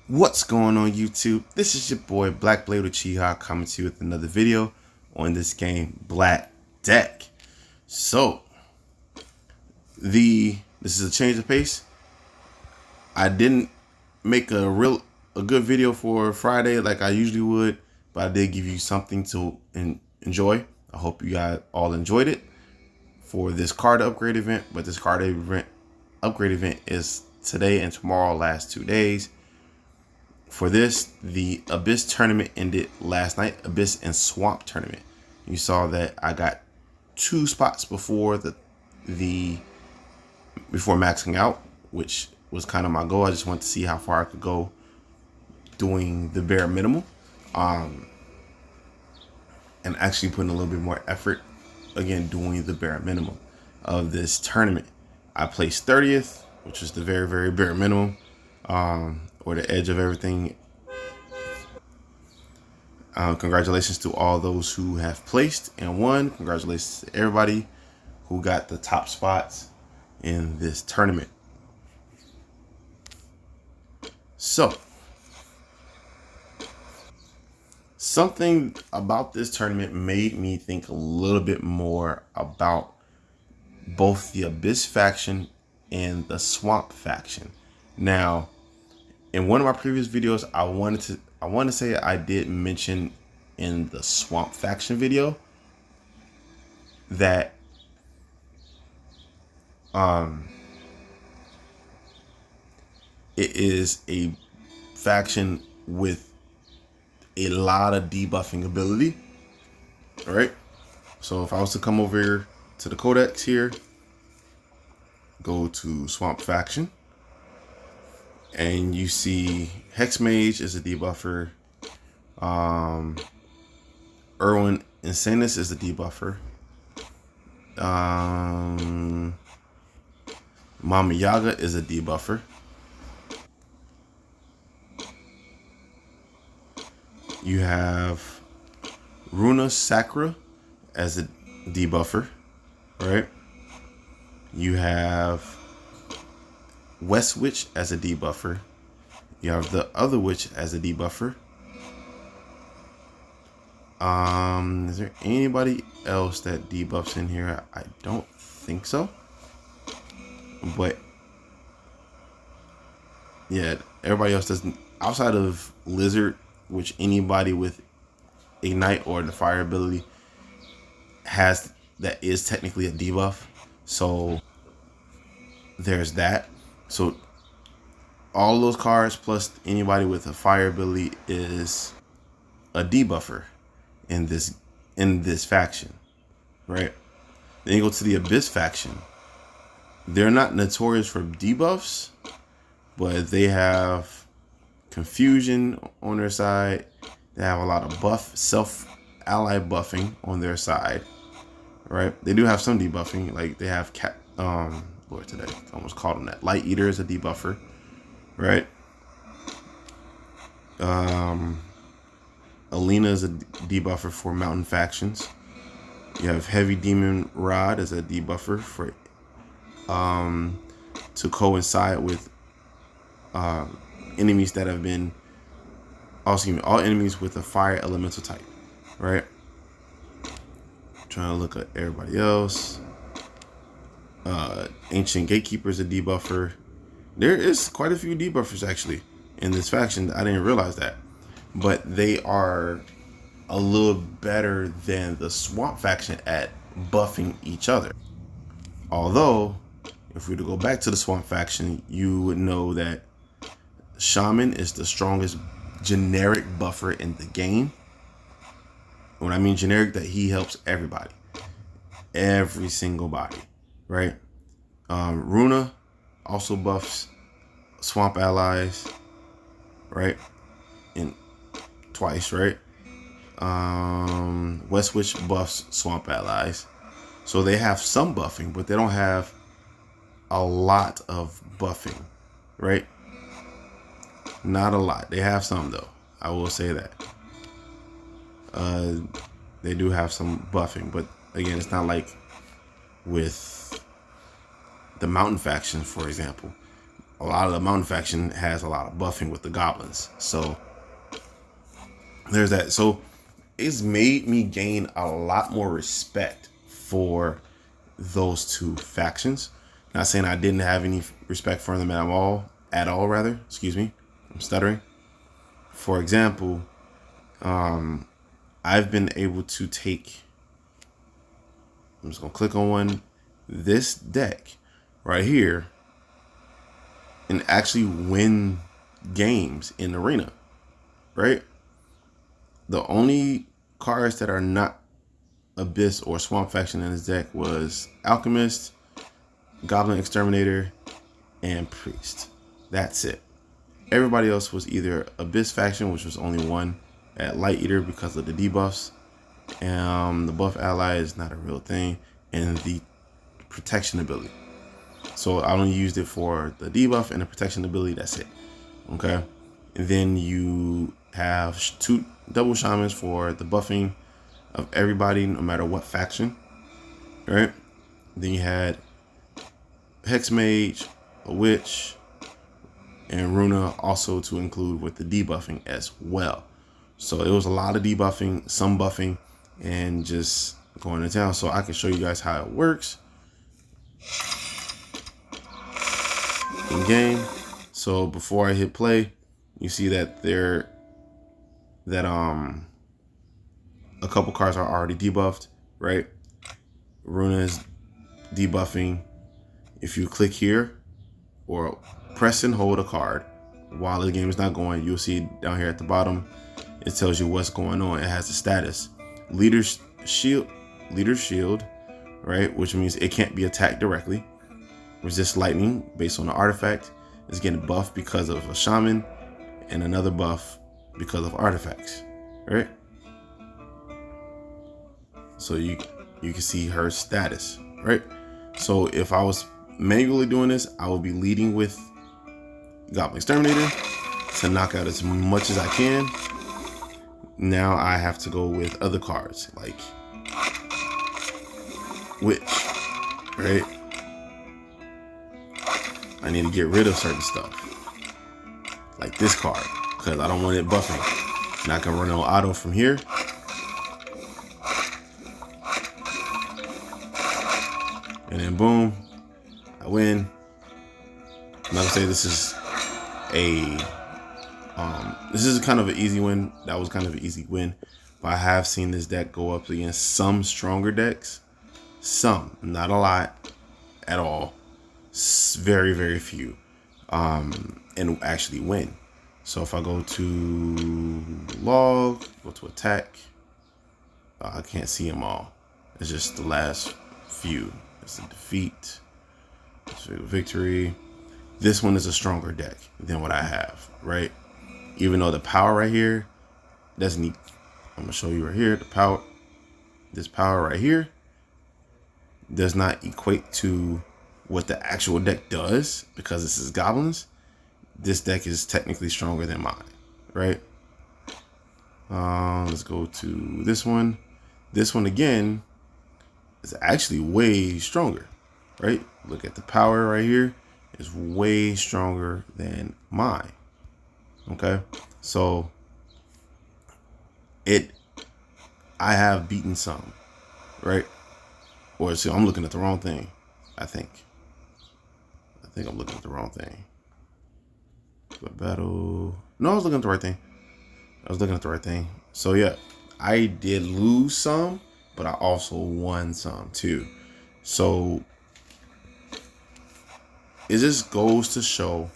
What's going on YouTube? This is your boy Black Blade Uchiha coming to you with another video on this game Black Deck. So this is a change of pace. I didn't make a good video for Friday like I usually would, but I did give you something to enjoy. I hope you guys all enjoyed it for this card upgrade event. But this card upgrade event is today and tomorrow, last 2 days. For this, the Abyss tournament ended last night, Abyss and Swamp tournament. You saw that I got 2 spots before before maxing out, which was kind of my goal. I just wanted to see how far I could go doing the bare minimum, and actually putting a little bit more effort, again, doing the bare minimum of this tournament. I placed 30th, which is the very, very bare minimum, or the edge of everything. Congratulations to all those who have placed and won. Congratulations to everybody who got the top spots in this tournament. So, something about this tournament made me think a little bit more about both the Abyss faction and the Swamp faction. Now, in one of my previous videos, I want to say I did mention in the Swamp faction video that it is a faction with a lot of debuffing ability. All right. So if I was to come over here to the codex here, go to Swamp faction, and you see Hex Mage is a debuffer. Erwin Insanus is a debuffer. Mama Yaga is a debuffer. You have Runa Sacra as a debuffer, right? You have West Witch as a debuffer. You have the other witch as a debuffer. Is there anybody else that debuffs in here? I don't think so. But yeah, everybody else doesn't, outside of Lizard, which anybody with Ignite or the fire ability has, that is technically a debuff. So there's that. So all those cards plus anybody with a fire ability is a debuffer in this faction, right? Then you go to the Abyss faction. They're not notorious for debuffs, but they have confusion on their side. They have a lot of self-ally buffing on their side, right? They do have some debuffing, like they have Lord, today I almost called them that. Light Eater is a debuffer, right? Alina is a debuffer for mountain factions. You have Heavy Demon Rod as a debuffer for to coincide with enemies that have been, all enemies with a fire elemental type, right? Trying to look at everybody else. Ancient Gatekeeper is a debuffer. There is quite a few debuffers actually in this faction. I didn't realize that, but they are a little better than the Swamp faction at buffing each other. Although, if we were to go back to the Swamp faction, you would know that Shaman is the strongest generic buffer in the game. When I mean generic, that he helps everybody, every single body, right? Runa also buffs Swamp allies, right? And twice, right? West Witch buffs Swamp allies. So they have some buffing, but they don't have a lot of buffing, right? Not a lot. They have some though. I will say that. They do have some buffing, but again, it's not like with the Mountain faction, for example. a lot of the mountain faction has a lot of buffing with the goblins. So there's that. So it's made me gain a lot more respect for those two factions. Not saying I didn't have any respect for them at all rather. Excuse me, I'm stuttering. For example, I've been able to take, I'm just gonna click on one, this deck right here, and actually win games in Arena, right? The only cards that are not Abyss or Swamp faction in this deck was Alchemist, Goblin Exterminator, and Priest. That's it. Everybody else was either Abyss faction, which was only one, at Light Eater because of the debuffs. The buff ally is not a real thing, and the protection ability. So I only used it for the debuff and the protection ability. That's it. Okay. And then you have two double shamans for the buffing of everybody, no matter what faction. Right. Then you had Hex Mage, a Witch, and Runa also to include with the debuffing as well. So it was a lot of debuffing, some buffing, and just going to town. So I can show you guys how it works in game. So before I hit play, you see that a couple cards are already debuffed, right? Runa is debuffing. If you click here or press and hold a card while the game is not going, you'll see down here at the bottom, it tells you what's going on. It has the status. Leader's shield, right? Which means it can't be attacked directly. Resist lightning based on the artifact. Is getting buffed because of a shaman, and another buff because of artifacts, right? So you can see her status, right? So if I was manually doing this, I would be leading with Goblin Exterminator to knock out as much as I can. Now I have to go with other cards like Witch, right? I need to get rid of certain stuff like this card because I don't want it buffing. And I can run on auto from here. And then boom, I win. I'm not gonna say this is kind of an easy win. That was kind of an easy win, but I have seen this deck go up against some stronger decks. Some, not a lot at all. Very, very few, and actually win. So if I go to log, go to attack, I can't see them all. It's just the last few. It's a defeat, it's a victory. This one is a stronger deck than what I have, right? Even though the power right here doesn't need, I'm gonna show you right here, this power right here does not equate to what the actual deck does because this is goblins. This deck is technically stronger than mine, right? Let's go to this one. This one again is actually way stronger, right? Look at the power right here. It's way stronger than mine. Okay, so I have beaten some, right? Or so I'm looking at the wrong thing. I think I'm looking at the wrong thing. Battle. No, I was looking at the right thing. So yeah, I did lose some, but I also won some too. So it just goes to show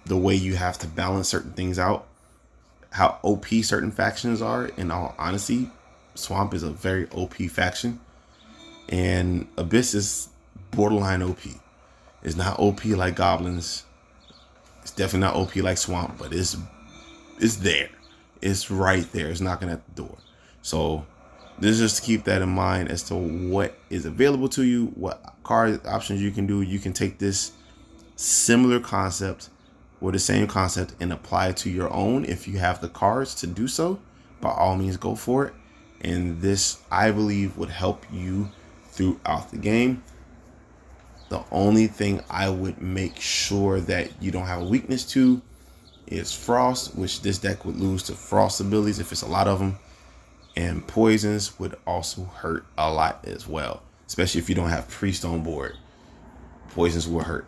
the way you have to balance certain things out, how OP certain factions are. In all honesty, Swamp is a very OP faction, and Abyss is borderline OP. It's not OP like Goblins. It's definitely not OP like Swamp, but it's there. It's right there. It's knocking at the door. So this is just to keep that in mind as to what is available to you, what card options you can do. You can take this similar concept or the same concept and apply it to your own. If you have the cards to do so, by all means go for it. And this, I believe, would help you throughout the game. The only thing I would make sure that you don't have a weakness to is Frost, which this deck would lose to Frost abilities if it's a lot of them. And Poisons would also hurt a lot as well, especially if you don't have Priest on board. Poisons will hurt.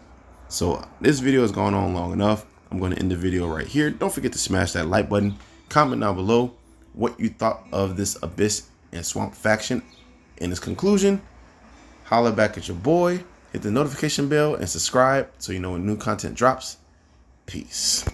So this video has gone on long enough. I'm going to end the video right here. Don't forget to smash that like button. Comment down below what you thought of this Abyss and Swamp faction. In its conclusion, holler back at your boy. Hit the notification bell and subscribe so you know when new content drops. Peace.